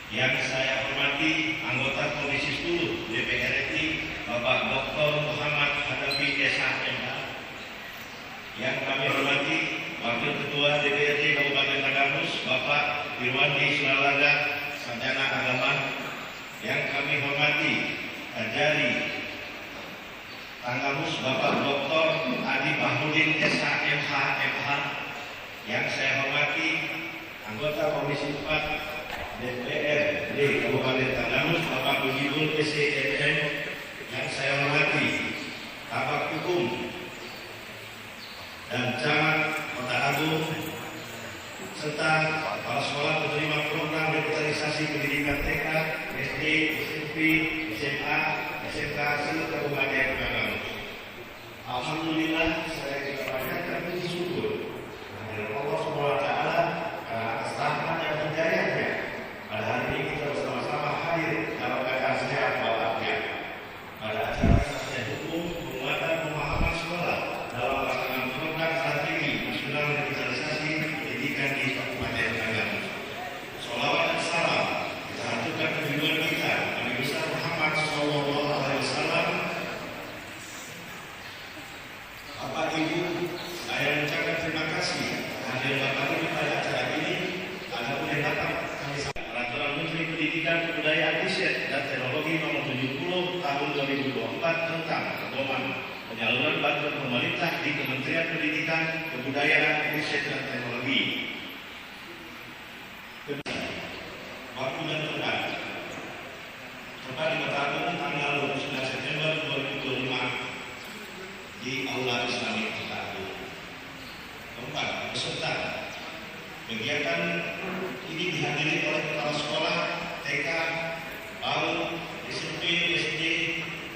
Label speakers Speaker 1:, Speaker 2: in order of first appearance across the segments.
Speaker 1: Yang saya hormati anggota Komisi 10 DPR RI Bapak Dr. Muhammad Hanafi SH.MH. Yang kami hormati Wakil Ketua DPRD Kabupaten Tanggamus Bapak Irwandi Sulalaga, Sarjana Agama. Yang kami hormati Kajari Tanggamus Bapak Dr. Adi Bahrudin SH.MH. Yang saya hormati anggota Komisi 4 DPR di Kabupaten Tanggamus Bapak Bujibul SCMM. Yang saya hormati Kabak Hukum dan Camat Kota Agung serta kepala sekolah penerima program revitalisasi pendidikan TK, SD, SMP, SMA, SMK seluruh Kabupaten Tanggamus. Alhamdulillah saya juga panjatkan puji syukur kepada Allah SWT atas rahmat dan hidayahnya. Pada hari ini kita bersama-sama hadir dalam keadaan sehat walafiat pada acara sajian hukum penguatan pemahaman sekolah dalam pelaksanaan program strategi nasional revitalisasi pendidikan di Kabupaten Tanggamus. Sholawat dan salam kita haturkan kehidupan kita Nabi besar Muhammad SAW. Bapak Ibu, saya mengucapkan terima kasih kehadiran Bapak Ibu pada acara ini. Adapun yang dapat kami Peraturan Menteri Pendidikan, Kebudayaan, Riset dan Teknologi Nomor 70 Tahun 2024 tentang pedoman penyaluran bantuan pemerintah di Kementerian Pendidikan, Kebudayaan, Riset dan Teknologi. Waktu dan tempat tempat di Kota Agung tanggal 29 September 2025 di Aula Islamik Kota Agung. Tempat peserta kegiatan ini dihadiri oleh kepala sekolah TK, PAUD, SMP, SD,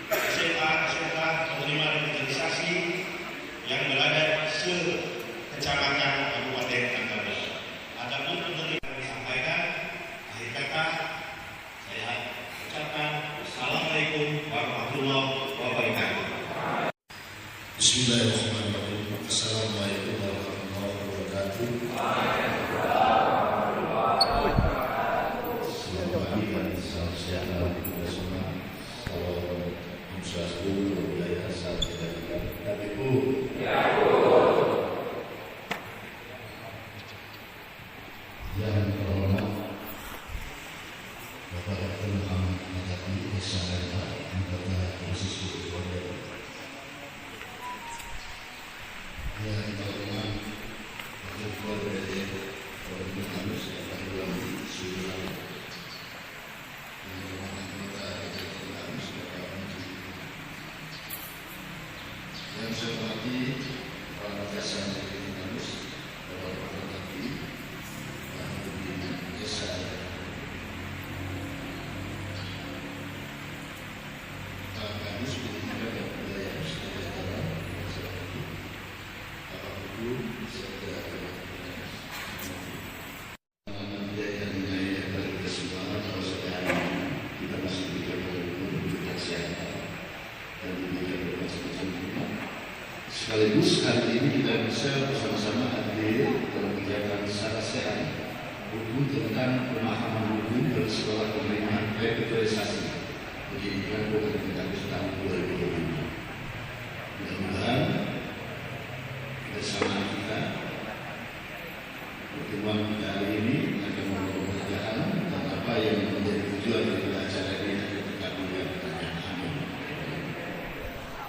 Speaker 1: SMA, SMK, penerima revitalisasi yang berada se-kecamatan Kabupaten Tanggamus. Adapun untuk kami sampaikan, akhir kata saya ucapkan Assalamualaikum warahmatullahi wabarakatuh.
Speaker 2: Bismillahirrahmanirrahim. Assalamualaikum warahmatullahi wabarakatuh. Yang terhormat Bapak Dr. Muhammad Hanafi SH.MH, anggota Komisi 10 DPR. Yang terhormat Wakil Ketua DPRD Kabupaten Tanggamus Bapak Irwandi Sulalaga. Yang terhormat anggota DPRD Tanggamus Bapak Bujibul. Yang saya hormati Kepala Desa Tanggamus Bapak Dr. Adi Bahrudin SH.MH. Tanggamus Pendidikan dan Kebudayaan Sejahtera Bapak Hukum serta membiayai nilai dari keseluruhan kalau sekarang kita masih diberikan pendidikan kesehatan dan diberikan bermacam-macam. Sekaligus hari ini kita bisa bersama-sama hadir dalam kegiatan secara sehat hukum tentang pemahaman hukum dan sekolah penerimaan revitalisasi pendidikan Kabupaten Tanggamus tahun 2025. Mudah-mudahan bersama kita pertemuan kita hari ini akan membawa pekerjaan dan apa yang menjadi tujuan dari acara ini akan terkabul dengan pertanyaan. Amin.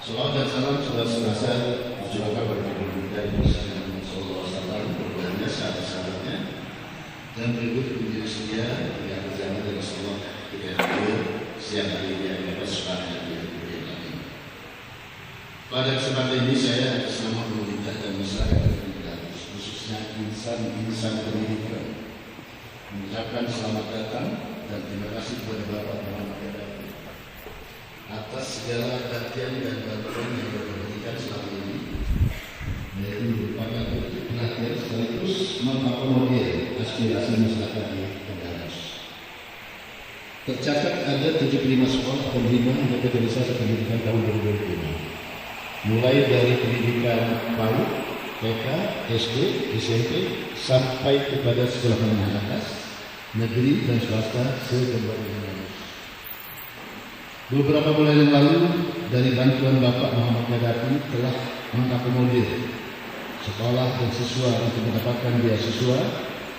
Speaker 2: Salawat dan salam sudah senantiasa dicurahkan kepada Nabi Muhammad SAW, keluarganya, sahabat-sahabatnya, dan berikut menjadi setia yang berjalan dari Rasulullah ketika beliau siang hari dia dapat sepakat di dunia ini. Pada kesempatan ini saya atas nama pemerintah dan masyarakat khususnya insan pendidikan mengucapkan selamat datang dan terima kasih kepada Bapak Muhammad Gaddafi atas segala perhatian dan bantuan yang diberikan selama ini, yaitu merupakan perhatian sekaligus mengakomodir aspirasi masyarakat di Kedaras. Tercatat ada 75 sekolah penerima revitalisasi pendidikan tahun 2025, mulai dari pendidikan PAUD, TK, SD, SMP, sampai kepada sekolah menengah atas, negeri dan swasta se-Kabupaten Kedaras. Beberapa bulan yang lalu, dari bantuan Bapak Muhammad Gaddafi telah mengakomodir sekolah dan siswa untuk mendapatkan beasiswa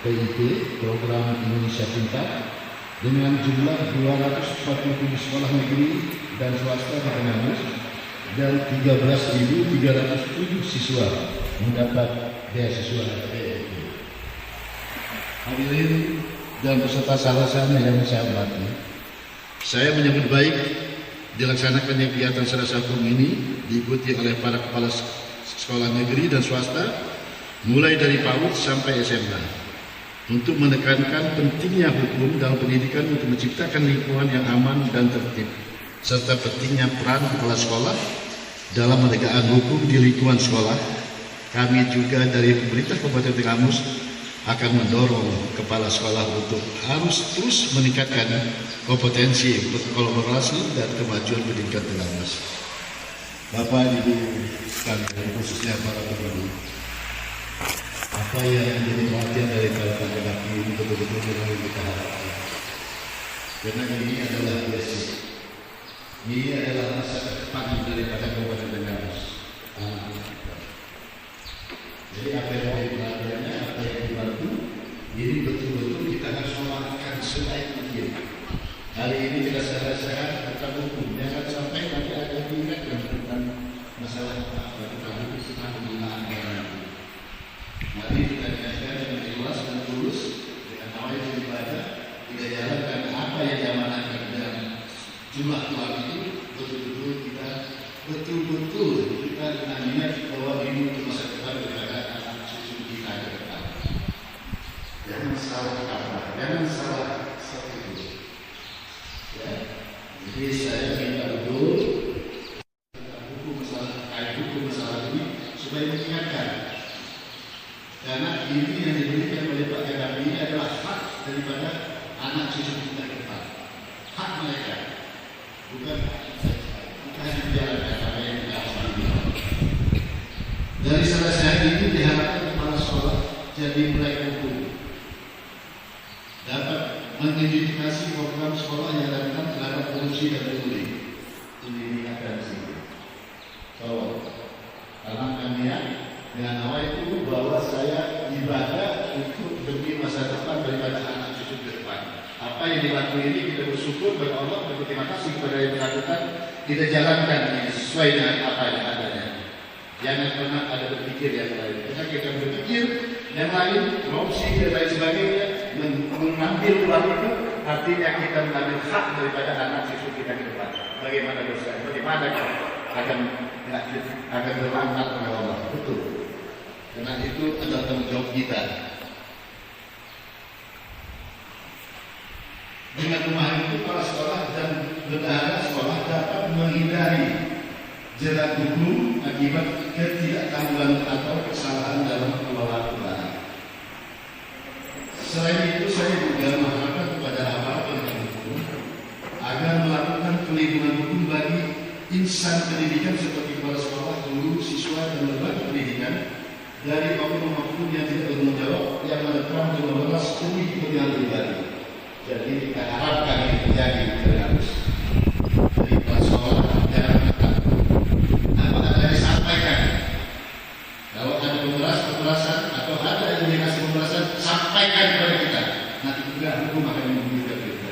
Speaker 2: PIP Program Indonesia Pintar dengan jumlah 247 sekolah negeri dan swasta di Kedaras dan 13.307 siswa mendapat beasiswa PIP. Hadirin dan peserta sarjana yang saya hormati, saya menyambut baik dilaksanakannya kegiatan Selasa Forum ini diikuti oleh para kepala sekolah negeri dan swasta mulai dari PAUD sampai SMA untuk menekankan pentingnya hukum dalam pendidikan untuk menciptakan lingkungan yang aman dan tertib serta pentingnya peran kepala sekolah dalam menegakkan hukum di lingkungan sekolah. Kami juga dari pemerintah Kabupaten Tenggamus akan mendorong kepala sekolah untuk harus terus meningkatkan kompetensi berkolaborasi dan kemajuan pendidikan Tenggamus. Bapak Ibu sekalian, khususnya para pendidik, apa yang menjadi perhatian dari para pendidik ini betul-betul yang kita harapkan. Karena ini adalah basic, ini adalah masa depan daripada Kabupaten Tenggamus. Jadi apa yang diperhatiannya, apa yang dibantu, ini betul-betul kita harus melakukan sebaik mungkin. Hari ini kita sehat-sehat tentang hukum, jangan sampai nanti ada yang diingatkan tentang masalah tentang penggunaan anggaran. Mari kita ingatkan dengan jelas dan tulus dengan awal ibadah, kita jalankan apa yang diamanatkan dalam jumlah uang ini, betul-betul kita dengan niat bahwa ini untuk masa depan daripada anak cucu kita ke depan. Jangan salah kaprah, jangan salah seperti itu. Ya, jadi saya minta betul hukum masalah ini supaya mengingatkan, karena ini yang diberikan oleh Pak Gaddafi ini adalah hak daripada anak cucu kita ke depan, hak mereka, bukan dijalankan apa yang kita harus dibilang. Dari selesai ini diharapkan kepala sekolah jadi mulai hukum dapat mengidentifikasi program sekolah yang dilakukan terhadap korupsi dan pungli. Ini akan disini. So, tanamkan niat dengan awal itu bahwa saya ibadah untuk demi masa depan daripada anak cucu ke depan. Apa yang dilakukan ini kita bersyukur kepada Allah, berterima kasih kepada yang dilakukan, kita jalankan ini sesuai dengan apa yang adanya. Jangan pernah ada berpikir yang lain. Karena kita berpikir yang lain, korupsi dan lain sebagainya, mengambil uang itu, artinya kita mengambil hak daripada anak cucu kita ke depan. Bagaimana dosa? Bagaimana akan berlanggar oleh Allah? Betul. Karena itu adalah tanggung jawab kita. Dengan memahami itu, para sekolah dan bendahara sekolah dapat menghindari jerat hukum akibat ketidaktahuan atau kesalahan dalam pengelolaan keuangan. Selain itu, saya juga mengharapkan kepada aparat penegak hukum agar melakukan pelindungan hukum bagi insan pendidikan seperti kepala sekolah, guru, siswa, dan lembaga pendidikan dari oknum-oknum yang tidak bertanggung jawab yang menerapkan dan memeras demi kepentingan pribadi. Jadi kita harapkan ini terjadi terus. Jadi kepala sekolah jangan apa disampaikan. Kalau ada pemerasan atau ada indikasi pemerasan, sampaikan kepada kita. Nanti juga hukum akan memberikan kita.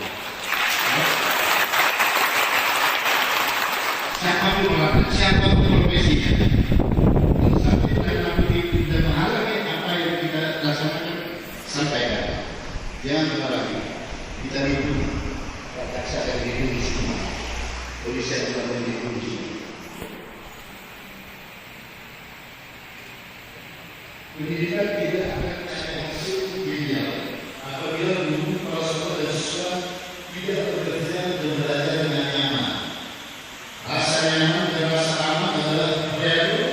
Speaker 2: Siapa itu melakukan siapa profesinya. Kalau sampai tidak menghalangi apa yang kita laksanakan, sampaikan. Jangan kembali kita itu jaksa dan polisi, polisi adalah polisi. Pendidikan tidak akan hasil ideal apabila guru, kepala sekolah dan siswa tidak bekerja dan belajar dengan nyaman. Rasa nyaman dan rasa aman adalah value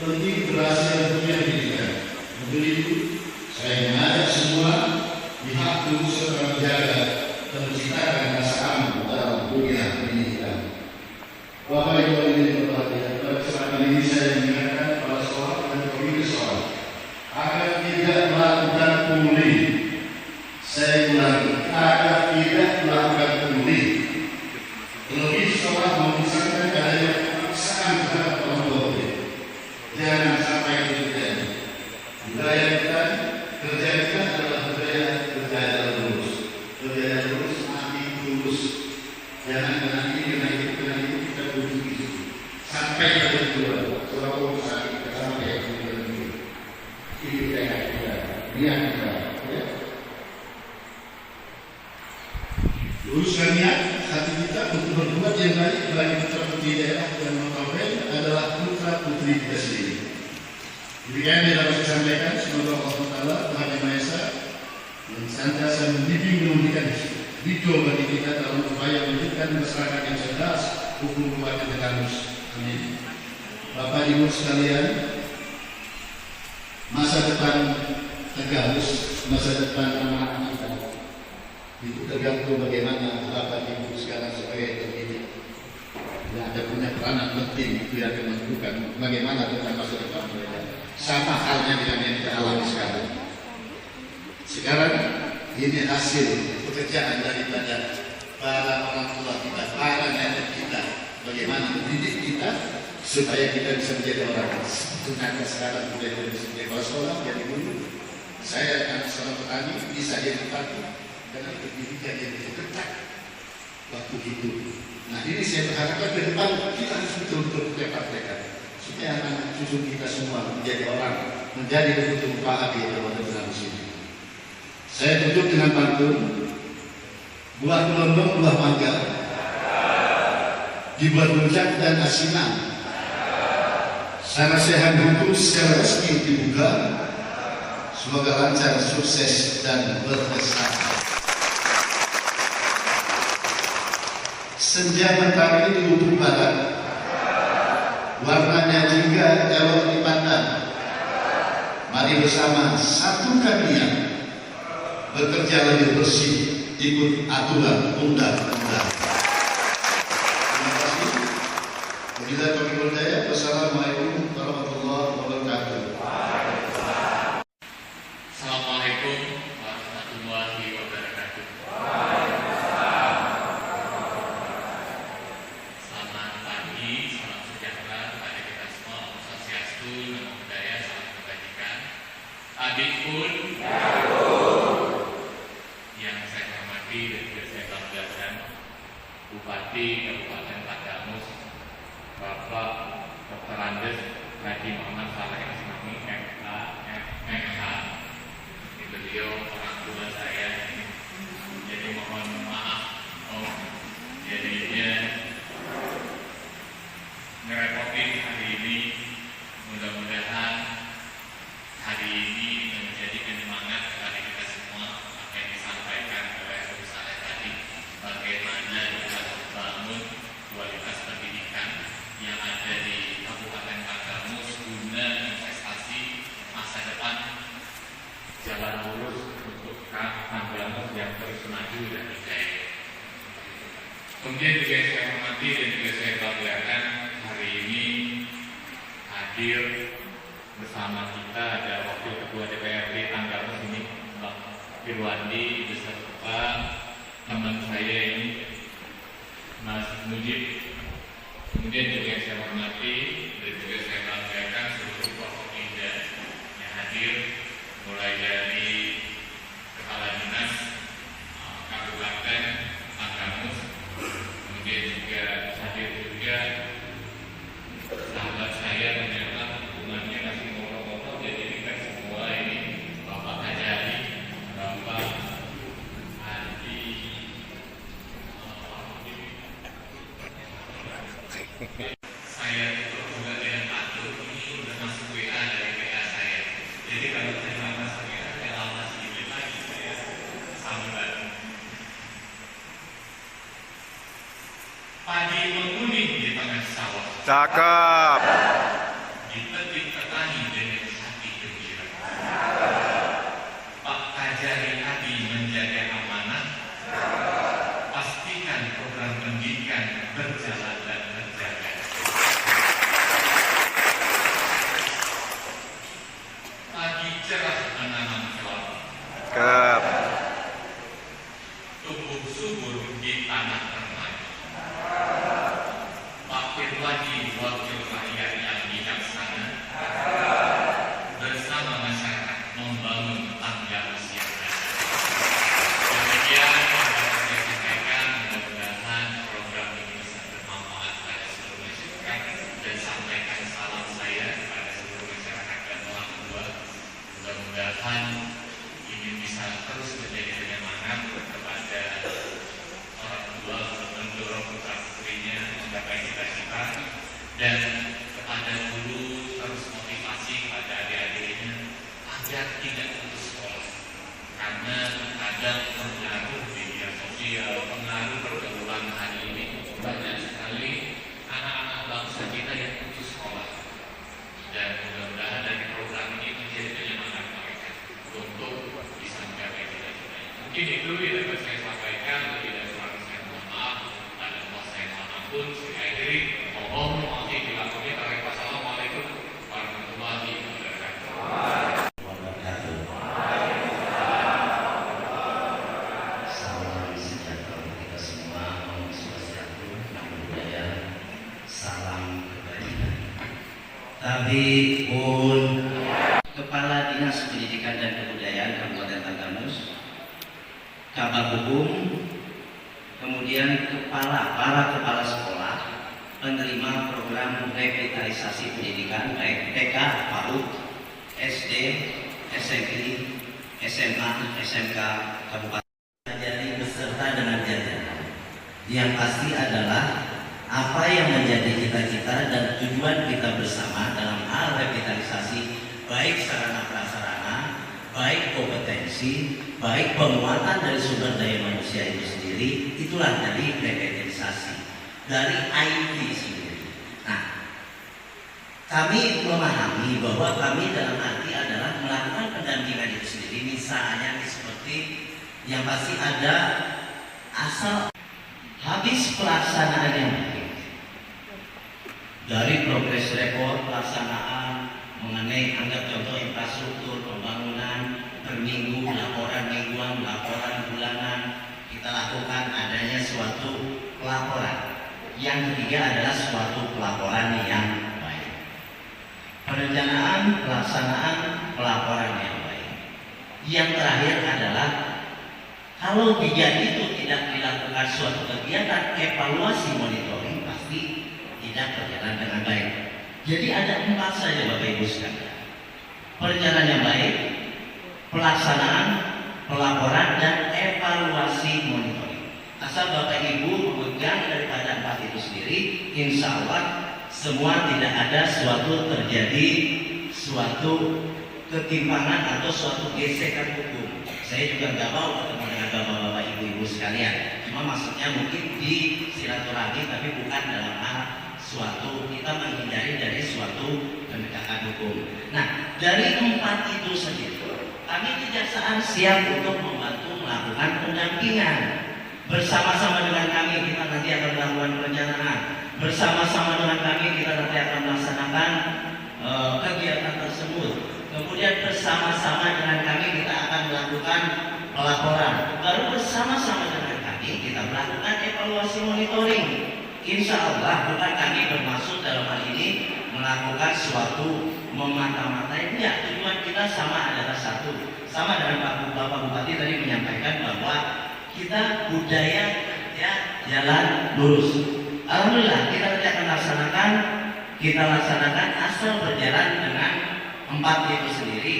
Speaker 2: penting berhasil dunia pendidikan. Untuk itu, saya mengajak semua pihak guru serta menjaga dan menciptakan rasa aman dalam dunia pendidikan. Bapak Ibu yang berbahagia, pada kesempatan ini saya mengingatkan kepala sekolah dan pemilik sekolah agar tidak melakukan pungli. Saya ulangi, agar tidak melakukan pungli. Terlebih sekolah memisahkan adanya pemaksaan terhadap orang tua. Jangan sampai itu terjadi. Budaya kita, kerja kita adalah budaya dalam lurus. Kerja dalam lurus, mati lurus. Jangan kena ini, kena itu, kita butuh itu. Sampai ke tujuan. Kalau sakit, sampai ke tujuan. Ini kita, niat kita. Luruskan niat hati kita untuk berbuat yang baik bagi putra putri daerah dan notabene adalah putra putri kita sendiri. Demikian yang dapat saya sampaikan. Semoga Allah Taala Tuhan Yang Maha Esa yang senantiasa membimbing memberikan hijau bagi kita dalam upaya menjadikan masyarakat yang cerdas, hukum kabupaten Tegalus. Amin. Bapak Ibu sekalian, masa depan Tegalus, masa depan anak-anak kita itu tergantung bagaimana Bapak Ibu sekarang sebagai pendidik yang ada punya peranan penting itu yang akan menentukan bagaimana tentang masa depan mereka. Sama halnya dengan yang kita alami sekarang. Sekarang ini hasil pekerjaan daripada para orang tua kita, para nenek kita, bagaimana mendidik kita supaya kita bisa menjadi orang. Ternyata sekarang kita bisa menjadi kepala sekolah, jadi guru. Saya anak seorang petani bisa jadi petani karena pendidikan yang ketat waktu itu. Nah ini saya berharapkan ke depan kita harus betul-betul kita praktekkan supaya anak cucu kita semua menjadi orang, menjadi betul-betul bahagia dalam sini. Saya tutup dengan pantun, buah kelontong, buah mangga, dibuat rujak dan asinan. Secara sehat itu secara resmi dibuka. Semoga lancar, sukses dan berprestasi. Senja mentari di ufuk barat, warnanya jingga elok dipandang. Mari bersama satukan niat, bekerja lebih bersih, ikut aturan undang-undang. Terima kasih. Wabillahi taufiq wal hidayah. Wassalamualaikum warahmatullahi wabarakatuh.
Speaker 3: Assalamualaikum warahmatullahi wabarakatuh. Selamat pagi, salam sejahtera kepada kita semua. Om Swastiastu, Namo Buddhaya, salam kebajikan. Adik pun yang saya hormati dan juga saya banggakan, Bupati Kabupaten Takamus, Bapak Dr. Andes Haji Muhammad Saleh Asmani, MH. Beliau orang tua saya, jadi mohon maaf jadinya ngerepotin hari ini. Mudah-mudahan hari ini menjadi penyemangat bagi kita semua apa yang disampaikan oleh Dr. Saleh tadi, bagaimana kita membangun kualitas pendidikan yang ada di Kabupaten Takamus guna investasi masa depan, jalan lurus untuk Takamus yang terus maju dan berjaya. Kemudian juga saya hormati dan juga saya banggakan hari ini hadir bersama kita ada Wakil Ketua DPRD Takamus ini, Bang Firwandi, beserta teman saya ini, Mas Mujib. Kemudian juga saya hormati dan juga saya banggakan seluruh tokoh Indah yang hadir, mulai dari Kepala Dinas Kabupaten Takamus, kemudian juga hadir juga
Speaker 4: Cakep.
Speaker 3: dipetik petani dengan hati gembira. Pak Kajari Adi menjaga amanah, pastikan program pendidikan berjalan dan terjaga. Pagi cerah menanam kelapa,
Speaker 4: Cakep.
Speaker 3: tumbuh subur di tanah ternak. Pak Firwadi wakil rakyat yang bijaksana, bersama masyarakat membangun tangga usia. Demikian yang dapat saya sampaikan, mudah-mudahan program ini bisa bermanfaat pada seluruh masyarakat, dan sampaikan salam saya kepada seluruh masyarakat dan orang tua. Mudah-mudahan ini bisa terus menjadi penyemangat kepada orang tua untuk mendorong putra putrinya mencapai cita-cita, dan kepada guru terus motivasi kepada adik-adiknya agar tidak putus sekolah, karena terkadang pengaruh media sosial, pengaruh pergaulan hari ini banyak sekali anak-anak bangsa kita yang putus sekolah. Dan mudah-mudahan dari program ini menjadi penyemangat mereka untuk bisa mencapai cita-cita. Mungkin itu yang dapat saya sampaikan. Lebih dari kurang saya mohon maaf. Pada kuasa yang maha ampun, saya akhiri. Mohon maaf bila kami. Wassalamualaikum warahmatullahi wabarakatuh.
Speaker 5: Salam sejahtera untuk kita semua, Om Swastiastu, Namo Buddhaya, salam kebajikan. Tabipun Kepala Dinas Pendidikan dan Kebudayaan Kabupaten Tanggamus, Kabag Hukum, kemudian para kepala sekolah penerima program revitalisasi pendidikan baik TK, PAUD, SD, SMP, SMA, SMK Kabupaten jadi beserta dengan jajaran. Yang pasti adalah apa yang menjadi cita-cita dan tujuan kita bersama dalam hal revitalisasi, baik sarana prasarana, baik kompetensi, baik penguatan dari sumber daya manusia itu sendiri, itulah dari revitalisasi dari IT sendiri. Nah, kami memahami bahwa kami dalam arti adalah melakukan pendampingan itu sendiri, misalnya seperti yang pasti ada asal habis pelaksanaan yang baik dari progres report pelaksanaan mengenai anggap contoh infrastruktur pembangunan per minggu, laporan mingguan, laporan bulanan, kita lakukan adanya suatu pelaporan. Yang ketiga adalah suatu pelaporan yang baik, perencanaan pelaksanaan pelaporan yang baik. Yang terakhir adalah kalau tiga itu tidak dilakukan suatu kegiatan evaluasi monitoring, pasti tidak berjalan dengan baik. Jadi ada 4 saja Bapak Ibu sekalian: perencanaan yang baik, pelaksanaan, pelaporan, dan evaluasi monitoring. Asal Bapak Ibu memegang daripada 4 itu sendiri, insya Allah semua tidak ada terjadi suatu ketimpangan atau suatu gesekan hukum. Saya juga nggak mau ketemu dengan bapak-bapak, ibu-ibu sekalian. Cuma maksudnya mungkin di silaturahmi, tapi bukan dalam hal suatu kita menghindari dari suatu penegakan hukum. Nah, dari 4 itu sendiri, kami kejaksaan siap untuk membantu melakukan pendampingan. Bersama-sama dengan kami kita nanti akan melakukan perencanaan. Bersama-sama dengan kami kita nanti akan melaksanakan kegiatan tersebut. Kemudian bersama-sama dengan kami kita akan melakukan pelaporan. Baru bersama-sama dengan kami kita melakukan evaluasi monitoring. Insya Allah bukan kami bermaksud dalam hal ini melakukan suatu memata-matai. Enggak, tujuan kita sama adalah satu. Sama dengan Bapak Bupati tadi menyampaikan bahwa kita budaya kerja jalan lurus. Alhamdulillah kita nanti akan laksanakan asal berjalan dengan 4 itu sendiri.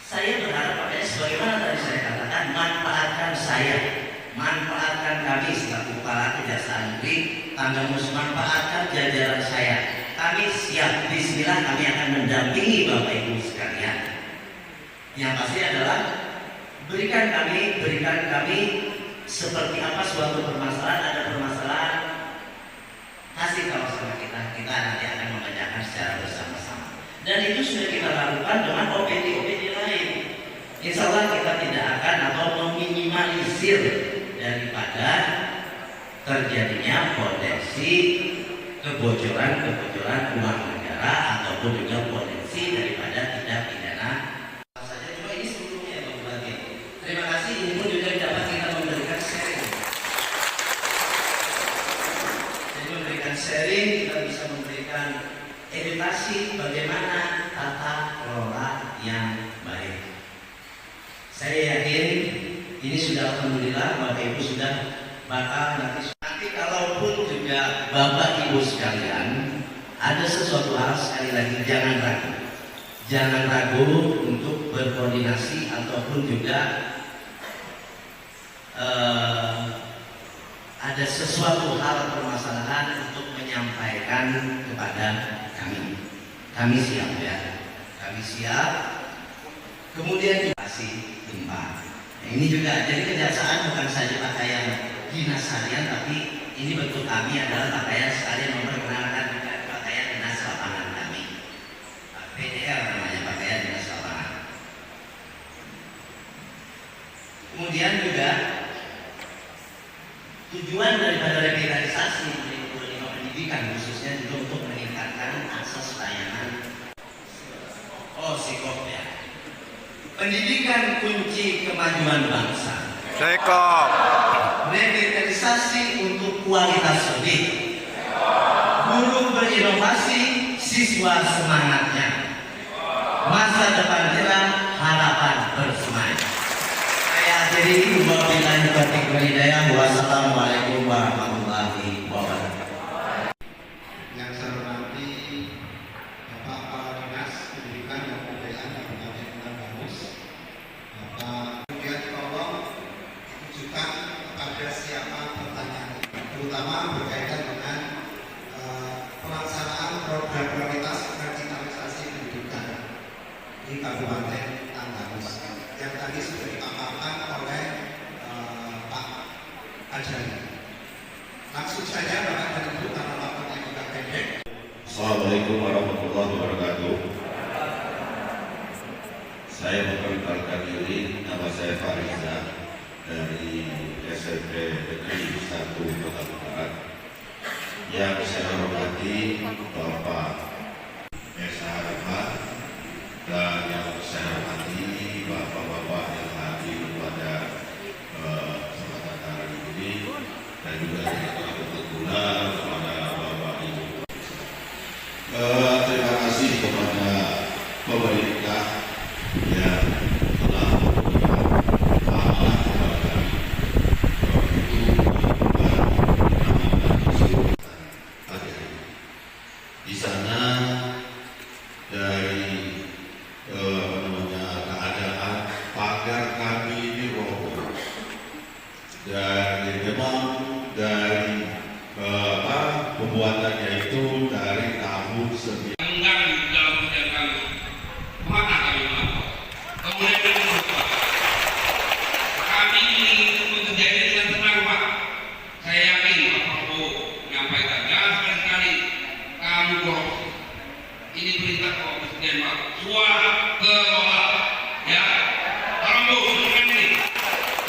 Speaker 5: Saya berharap pada sebagaimana tadi saya katakan, manfaatkan kami selaku kepala kejaksaan negeri Tanggamus, manfaatkan jajaran saya. Kami siap, bismillah kami akan mendampingi Bapak Ibu sekalian. Yang pasti adalah berikan kami seperti apa suatu permasalahan, ada permasalahan Dan itu sudah kita lakukan dengan OPD-OPD lain. Insya Allah kita tidak akan atau meminimalisir daripada terjadinya potensi kebocoran uang negara ataupun juga potensi daripada tindak pidana. Saja cuma ini sebelumnya ya Pak Bupati. Terima kasih. Ini pun juga dapat kita memberikan sharing. Jadi memberikan sharing, kita bisa memberikan edukasi bagaimana tata kelola yang baik. Saya yakin ini sudah alhamdulillah Bapak Ibu sudah bakal nanti kalaupun juga Bapak Ibu sekalian ada sesuatu hal, sekali lagi jangan ragu untuk berkoordinasi ataupun juga ada sesuatu hal permasalahan untuk menyampaikan kepada kami siap ya, kami siap. Kemudian juga kasih gempa. Nah, ini juga jadi kejaksaan bukan saja pakaian dinas harian, tapi ini bentuk kami adalah pakaian sekalian memperkenalkan juga pakaian dinas lapangan kami. PDL namanya, pakaian dinas lapangan. Kemudian juga tujuan daripada revitalisasi pendidikan khususnya juga untuk meningkatkan akses layanan psikop ya. Pendidikan kunci kemajuan bangsa.
Speaker 4: Sekop.
Speaker 5: Revitalisasi untuk kualitas pendidik. Guru berinovasi, siswa semangatnya. Masa depan cerah, harapan bersemangat. Saya akhiri wabillahi taufiq wal hidayah. Wassalamualaikum warahmatullahi wabarakatuh.
Speaker 6: Yang saya hormati Bapak Kepala Dinas Pendidikan dan Kebudayaan Kabupaten Banyumas, Bapak, kemudian tolong ditujukan kepada siapa pertanyaan, terutama berkaitan dengan pelaksanaan program prioritas revitalisasi pendidikan di Kabupaten Banyumas yang tadi sudah dipaparkan oleh Pak Ajari. Langsung saja Bapak dan Ibu karena waktunya juga pendek.
Speaker 2: Assalamualaikum warahmatullahi wabarakatuh. Saya memperkenalkan diri, nama saya Fariza dari SMP Negeri 1 Kota Barat. Yang saya hormati Bapak SHMH dan yang saya hormati Bapak-Bapak yang hadir pada kesempatan hari ini dan juga yang telah berguna kepada Bapak Ibu. Terima kasih kepada pemerintah yang telah memberikan amanah kepada kami untuk pagi hari ini. Di sana dari keadaan pagar kami ini roboh dan memang dari pembuatannya itu dari tahun 19.
Speaker 7: Kami ingin menjadi dengan tenang Pak. Saya yakin Pak Prabowo menyampaikan jangan sekali-kali kamu korupsi. Ini perintah Pak Presiden Pak. Suara kelola ya. Tolong Bu, dengarkan ini.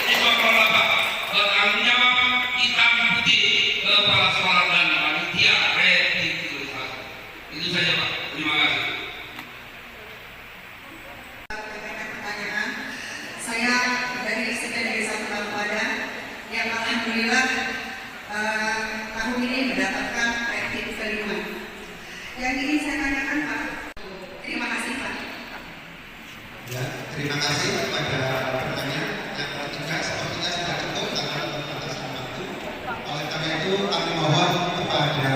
Speaker 7: Ini suara kelola Pak. Bertanggung jawab hitam putih kepala sekolah dan panitia revitalisasi. Itu saja Pak. Terima kasih.
Speaker 8: Pertanyaan, saya dari SMP Negeri 1 Banyumas yang alhamdulillah tahun ini mendapatkan rating kelima. Yang ingin saya tanyakan Pak, terima kasih Pak.
Speaker 6: Ya, terima kasih kepada pertanyaan yang juga sepertinya sudah cukup karena terbatas waktu. Oleh karena itu kami mohon kepada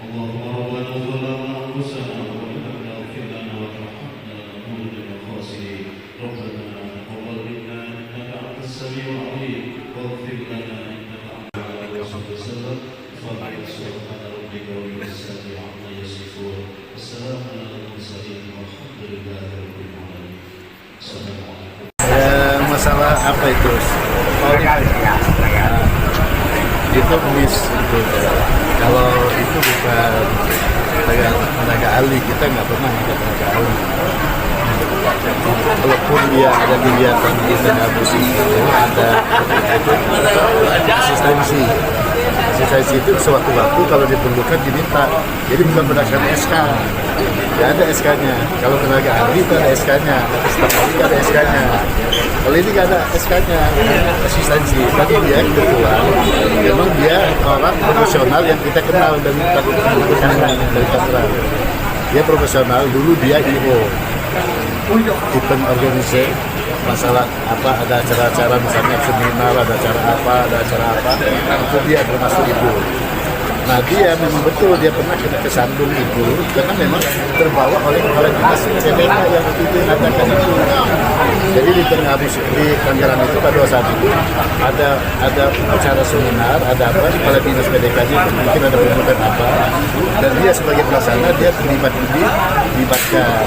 Speaker 2: Allahumma rabbana سبحان ربك رب العزة عما يصفون والسلام على المرسلين والحمد لله رب العالمين. Assalamualaikum.
Speaker 4: Masalah apa itu? Itu miss itu. Kalau itu bukan tenaga ahli, kita nggak pernah ada tenaga ahli. Walaupun dia ada kegiatan di tengah bus itu ada asistensi. Asistensi itu sewaktu-waktu kalau diperlukan diminta. Jadi bukan berdasarkan SK. Tidak ada SK-nya. Kalau tenaga ahli itu ada SK-nya. Staf ahli ada SK-nya. Kalau ini nggak ada SK-nya, asistensi. Tapi dia kebetulan, memang dia orang profesional yang kita kenal dari Tangerang. Dia profesional. Dulu dia IO. Event organizer, masalah apa, ada acara-acara misalnya seminar, ada acara apa, itu dia termasuk itu. Nah dia memang betul dia pernah kesandung itu karena memang terbawa oleh kepala dinas PPK yang waktu itu mengatakan itu. Jadi di tengah di Tangerang itu pada saat itu ada acara seminar, ada apa kepala dinas PPK itu mungkin ada pembukaan apa, dan dia sebagai pelaksana dia dilibatkan.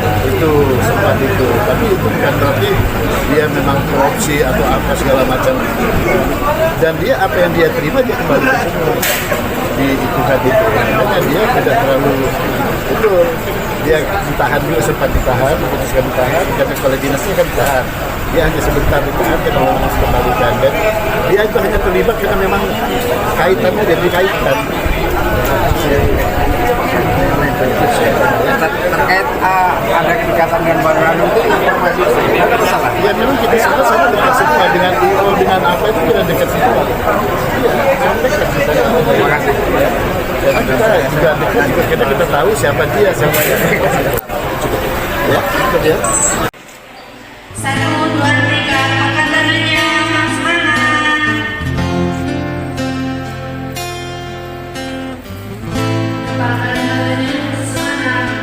Speaker 4: Nah, itu sempat itu, tapi itu bukan berarti dia memang korupsi atau apa segala macam. Dan dia apa yang dia terima dia kembali ke semua di itu tadi itu. Makanya dia tidak terlalu itu, dia ditahan juga, sempat ditahan, memutuskan ditahan karena kepala dinasnya kan ditahan. Dia hanya sebentar ditahan karena mau kembalikan, dan dia itu hanya terlibat karena memang kaitannya dia dikaitkan.
Speaker 6: Terkait ada kedekatan dengan Baran itu informasi ada masalah.
Speaker 4: Ya memang kita semua sama dekat semua dengan IO dengan apa itu kita dekat semua. Iya, sama dekat kita.
Speaker 6: Terima kasih.
Speaker 4: Dan kita juga dekat juga kita tahu siapa dia, siapa yang ya, itu dia.
Speaker 9: 1, 2, 3, angkat tangannya, semangat. Kepalkan tangannya, semangat.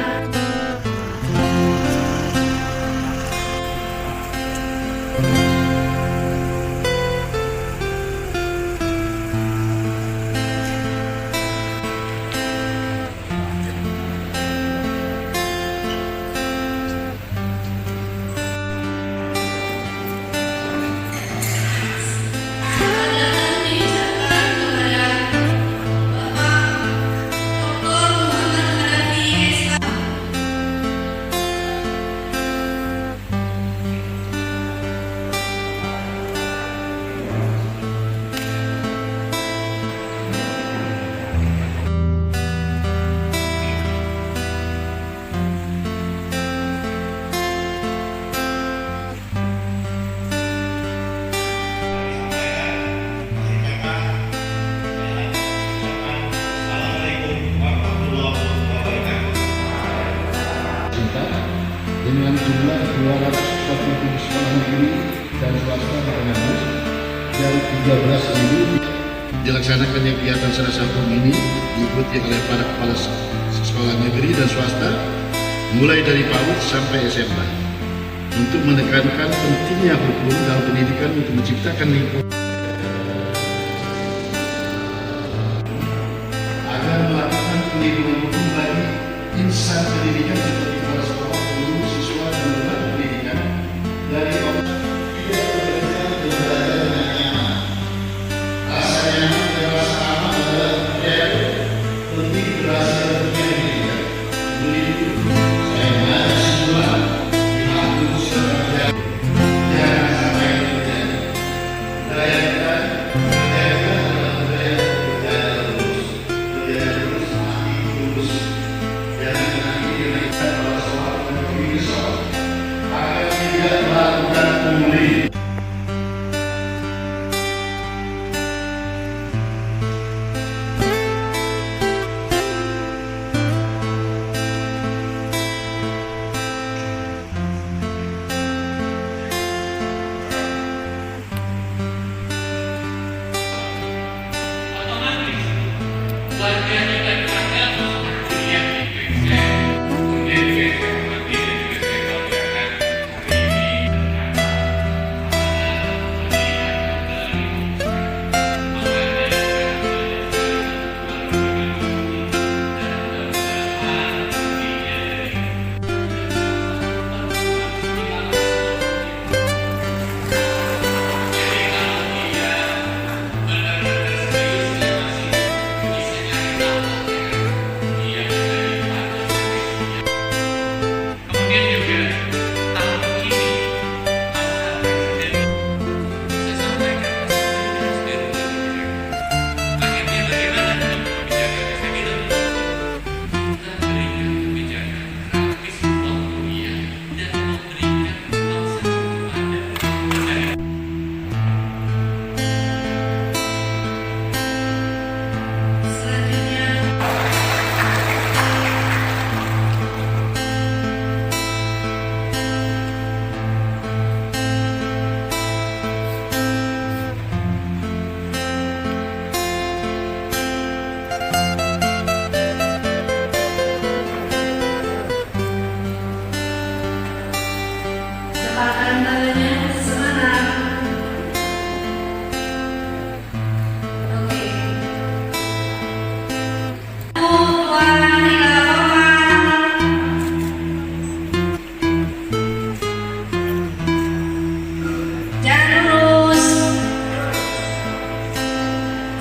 Speaker 2: Dengan jumlah 247 sekolah negeri dan swasta berpengaruh dari 13.000 dilaksanakannya kegiatan Selasa ini diikuti oleh para kepala sekolah negeri dan swasta mulai dari PAUD sampai SMA untuk menekankan pentingnya hukum dalam pendidikan untuk menciptakan lingkungan agar melakukan pelindungan hukum bagi insan pendidikan seperti kepala sekolah, guru, siswa, dan lembaga pendidikan dari tidak bekerja dan belajar dengan nyaman. Rasa nyaman dan rasa aman adalah penting berhasil dunia pendidikan. Begitu saya mengajak semua dihapus secara jangan sampai terjadi. Budaya kita adalah budaya terus, budaya terus mati terus. Jangan nanti kita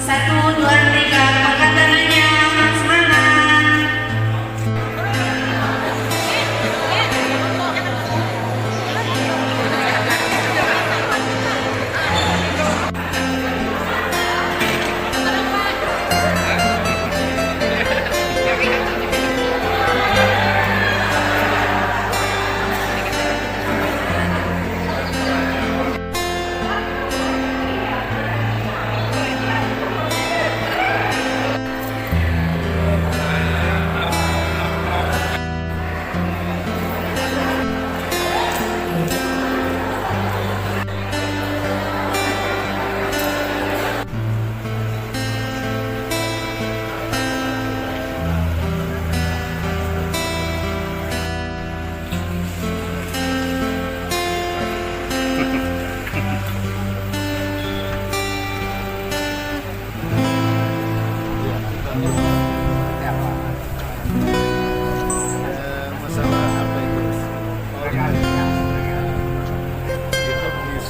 Speaker 9: 1, 2, 3, angkat tangannya, semangat.
Speaker 4: Masalah apa itu? Dikomunis.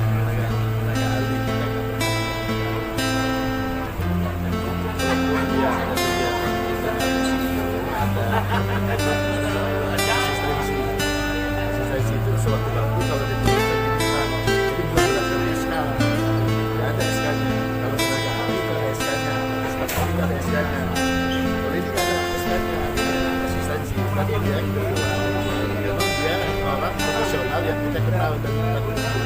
Speaker 4: Kalau itu bukan tenaga ahli kita walaupun dia ada kegiatan asistensi itu suatu waktu kalau dituliskan di desa jadi bukan berdasarkan SK, nggak ada SK-nya. Kalau tenaga ahli itu ada SK-nya, staf ahli itu ada SK-nya. Kalau ini nggak ada SK-nya, asistensi. Tapi dia itu memang dia orang profesional yang kita kenal dan kita gunakan.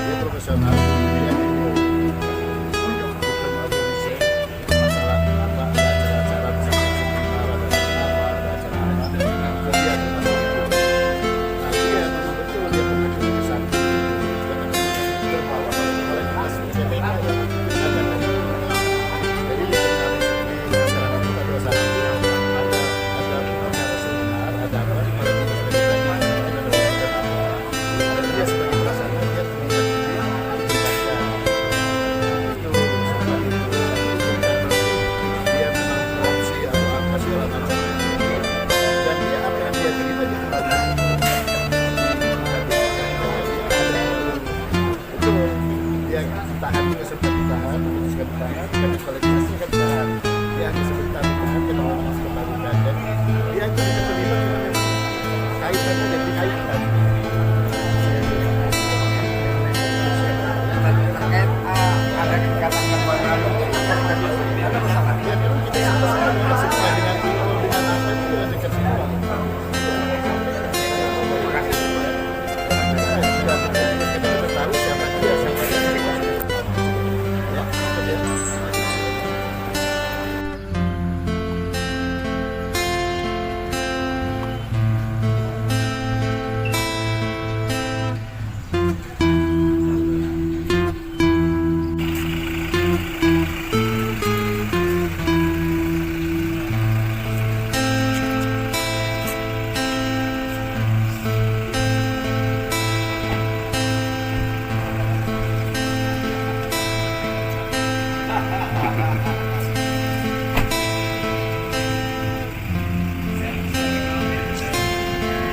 Speaker 4: Dia profesional, dia itu bukan organisasi masalah apa, ada acara-acara misalnya seminar, ada acara apa, dan dia itu masalah itu. Nah, dia memang betul dia mengajukan ke sana. Terbawa oleh kelas PPK yang ada. Jadi di masyarakat kita dua sana ada acara seminar, ada apa di mana kita dan dia sebagai pelaksana dia terlibat di itu seperti itu dia memang korupsi atau apa segala macam dan dia apa yang dia terima dia kembali itu dia tahan juga sempat ditahan, memutuskan ditahan.